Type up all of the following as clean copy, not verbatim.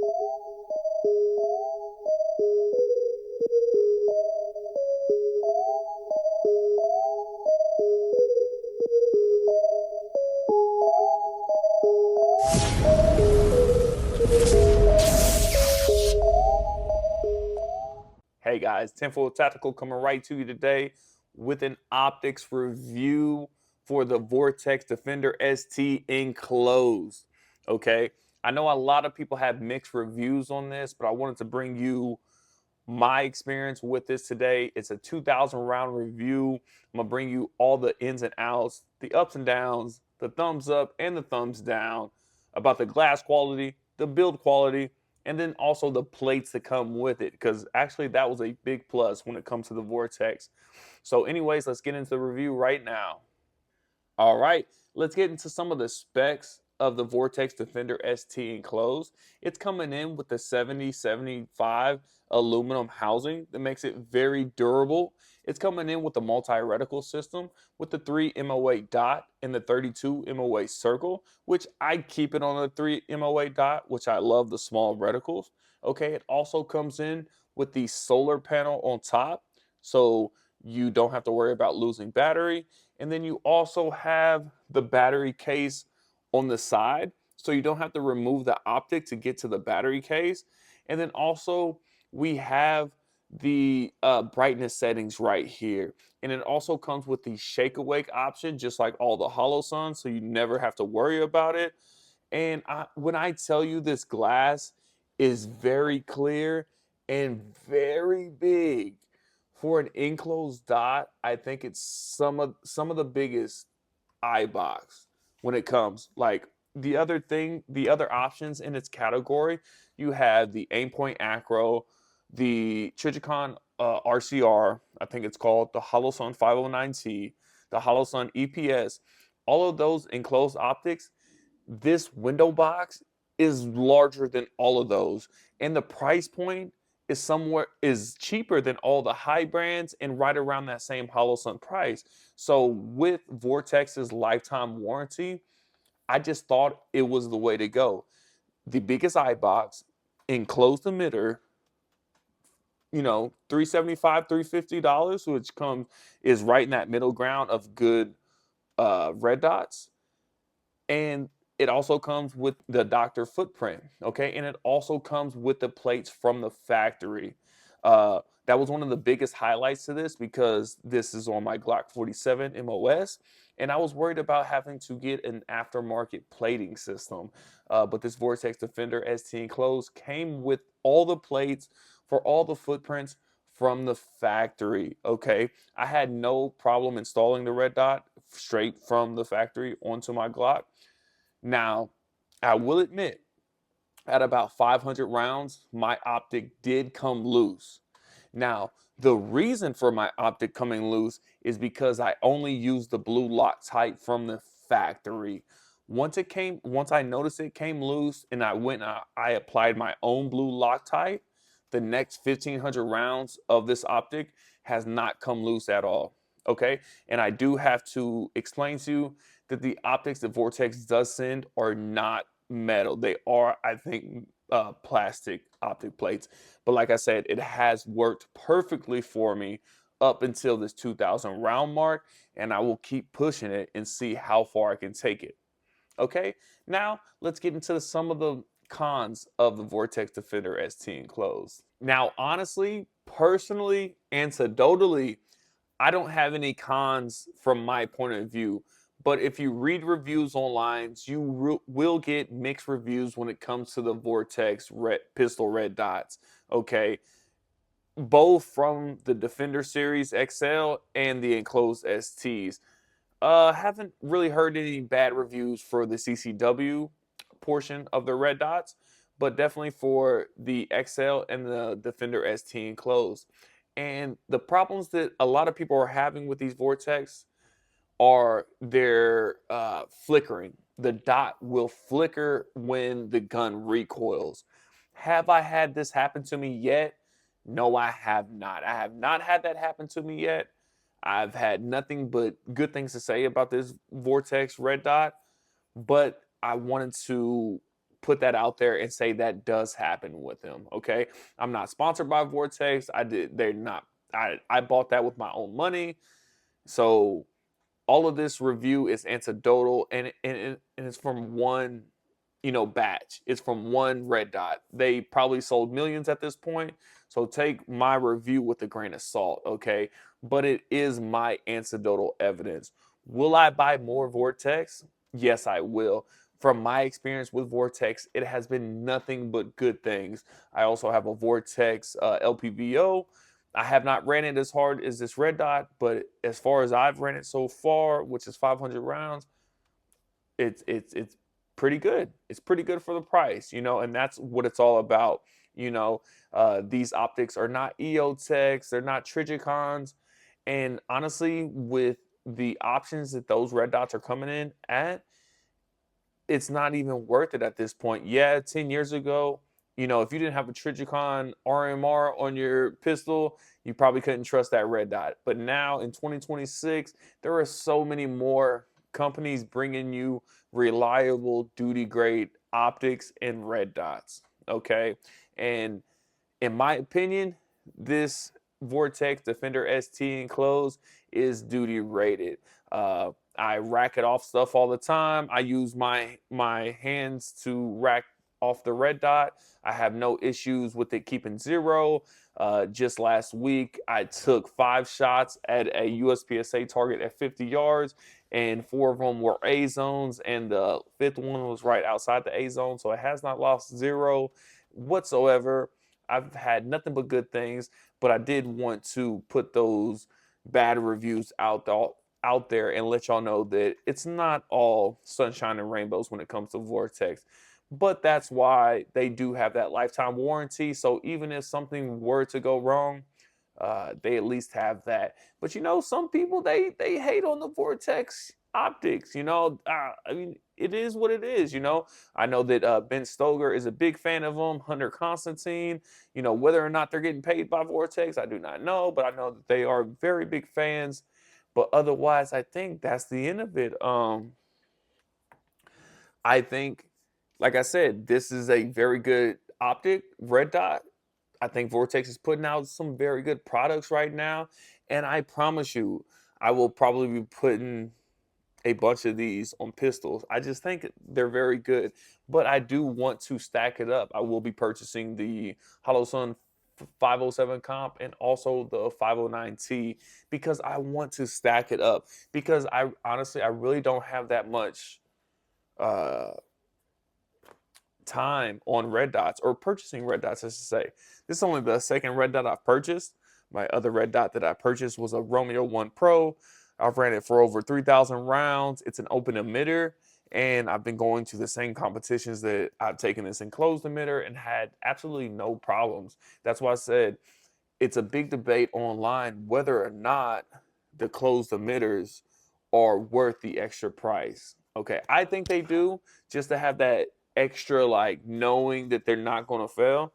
Hey guys, Tenfold Tactical coming right to you today with an optics review for the Vortex Defender ST Enclosed. Okay, I know a lot of people have mixed reviews on this, but I wanted to bring you my experience with this today. It's a 2,000 round review. I'm gonna bring you all the ins and outs, the ups and downs, the thumbs up and the thumbs down about the glass quality, the build quality, and then also the plates that come with it, because actually that was a big plus when it comes to the Vortex. So anyways, let's get into the review right now. All right, let's get into some of the specs of the Vortex Defender ST Enclosed. It's coming in with the 7075 aluminum housing that makes it very durable. It's coming in with the multi-reticle system with the 3 MOA dot and the 32 MOA circle, which I keep it on the 3 MOA dot, which I love the small reticles. Okay, it also comes in with the solar panel on top, so you don't have to worry about losing battery. And then you also have the battery case on the side, so you don't have to remove the optic to get to the battery case. And then also we have the brightness settings right here. And it also comes with the shake awake option, just like all the HoloSuns, so you never have to worry about it. And when I tell you this glass is very clear and very big for an enclosed dot, I think it's some of the biggest eye box when it comes. Like the other options in its category, you have the Aimpoint Acro, the Trijicon RCR, I think it's called, the HoloSun 509T, the HoloSun EPS. All of those enclosed optics, this window box is larger than all of those, and the price point is cheaper than all the high brands and right around that same HoloSun price. So with Vortex's lifetime warranty, I just thought it was the way to go. The biggest eye box, enclosed emitter, 375, $350, which is right in that middle ground of good red dots. And it also comes with the Doctor footprint, okay? And it also comes with the plates from the factory. That was one of the biggest highlights to this, because this is on my Glock 47 MOS, and I was worried about having to get an aftermarket plating system. But this Vortex Defender ST Enclosed came with all the plates for all the footprints from the factory, okay? I had no problem installing the red dot straight from the factory onto my Glock. Now, I will admit, at about 500 rounds, my optic did come loose. Now, the reason for my optic coming loose is because I only used the blue Loctite from the factory. Once I noticed it came loose, and I went and I applied my own blue Loctite, the next 1,500 rounds of this optic has not come loose at all. Okay, and I do have to explain to you that the optics that Vortex does send are not metal. They are, I think, plastic optic plates. But like I said, it has worked perfectly for me up until this 2,000 round mark, and I will keep pushing it and see how far I can take it. Okay, now let's get into some of the cons of the Vortex Defender ST Enclosed. Now, honestly, personally, anecdotally, I don't have any cons from my point of view. But if you read reviews online, you will get mixed reviews when it comes to the Vortex pistol red dots. Okay, both from the Defender Series XL and the enclosed STs. Haven't really heard any bad reviews for the CCW portion of the red dots, but definitely for the XL and the Defender ST Enclosed. And the problems that a lot of people are having with these Vortex are their flickering. The dot will flicker when the gun recoils. Have I had this happen to me yet? No, I have not. I have not had that happen to me yet. I've had nothing but good things to say about this Vortex red dot, but I wanted to put that out there and say that does happen with them. Okay, I'm not sponsored by Vortex. They're not. I bought that with my own money. So all of this review is anecdotal, and it's from one, batch. It's from one red dot. They probably sold millions at this point. So take my review with a grain of salt, okay? But it is my anecdotal evidence. Will I buy more Vortex? Yes, I will. From my experience with Vortex, it has been nothing but good things. I also have a Vortex LPVO. I have not ran it as hard as this red dot, but as far as I've ran it so far, which is 500 rounds, it's pretty good. It's pretty good for the price, and that's what it's all about. These optics are not EOTechs, they're not Trigicons, and honestly, with the options that those red dots are coming in at, it's not even worth it at this point. Yeah, 10 years ago, if you didn't have a Trigicon RMR on your pistol, you probably couldn't trust that red dot. But now in 2026, there are so many more companies bringing you reliable duty grade optics and red dots. Okay. And in my opinion, this Vortex Defender ST Enclosed is duty rated. I rack it off stuff all the time. I use my hands to rack off the red dot. I have no issues with it keeping zero. Just last week, I took 5 shots at a USPSA target at 50 yards, and 4 of them were A zones, and the 5th one was right outside the A zone. So it has not lost zero whatsoever. I've had nothing but good things, but I did want to put those bad reviews out there and let y'all know that it's not all sunshine and rainbows when it comes to Vortex. But that's why they do have that lifetime warranty. So even if something were to go wrong, they at least have that. But some people they hate on the Vortex optics. I mean, it is what it is. I know that Ben Stoger is a big fan of them. Hunter Constantine. Whether or not they're getting paid by Vortex, I do not know, but I know that they are very big fans. But otherwise, I think that's the end of it. I think, like I said, this is a very good optic red dot. I think Vortex is putting out some very good products right now, and I promise you, I will probably be putting a bunch of these on pistols. I just think they're very good, but I do want to stack it up. I will be purchasing the Hollow Sun 507 comp and also the 509T because I want to stack it up, because I honestly I really don't have that much uh time on red dots, or purchasing red dots, as to say. This is only the second red dot I've purchased. My other red dot that I purchased was a Romeo 1 Pro. I've ran it for over 3,000 rounds. It's an open emitter, and I've been going to the same competitions that I've taken this enclosed emitter and had absolutely no problems. That's why I said it's a big debate online whether or not the closed emitters are worth the extra price. Okay, I think they do, just to have that extra, like, knowing that they're not going to fail.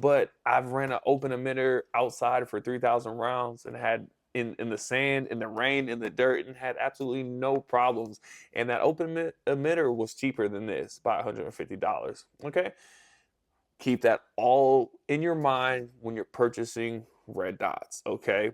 But I've ran an open emitter outside for 3,000 rounds and had in the sand, in the rain, in the dirt, and had absolutely no problems. And that open emitter was cheaper than this by $150. Okay, keep that all in your mind when you're purchasing red dots. Okay,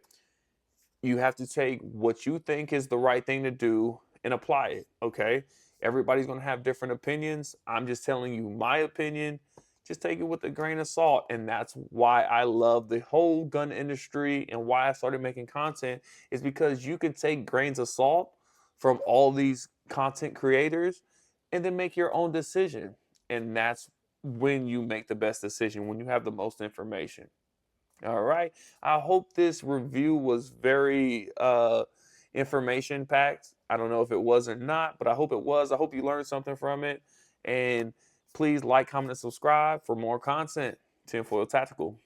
you have to take what you think is the right thing to do and apply it. Okay, everybody's going to have different opinions. I'm just telling you my opinion. Just take it with a grain of salt. And that's why I love the whole gun industry, and why I started making content, is because you can take grains of salt from all these content creators and then make your own decision. And that's when you make the best decision, when you have the most information. All right. I hope this review was very information packed. I don't know if it was or not, but I hope it was. I hope you learned something from it. And please like, comment, and subscribe for more content. Tinfoil Tactical.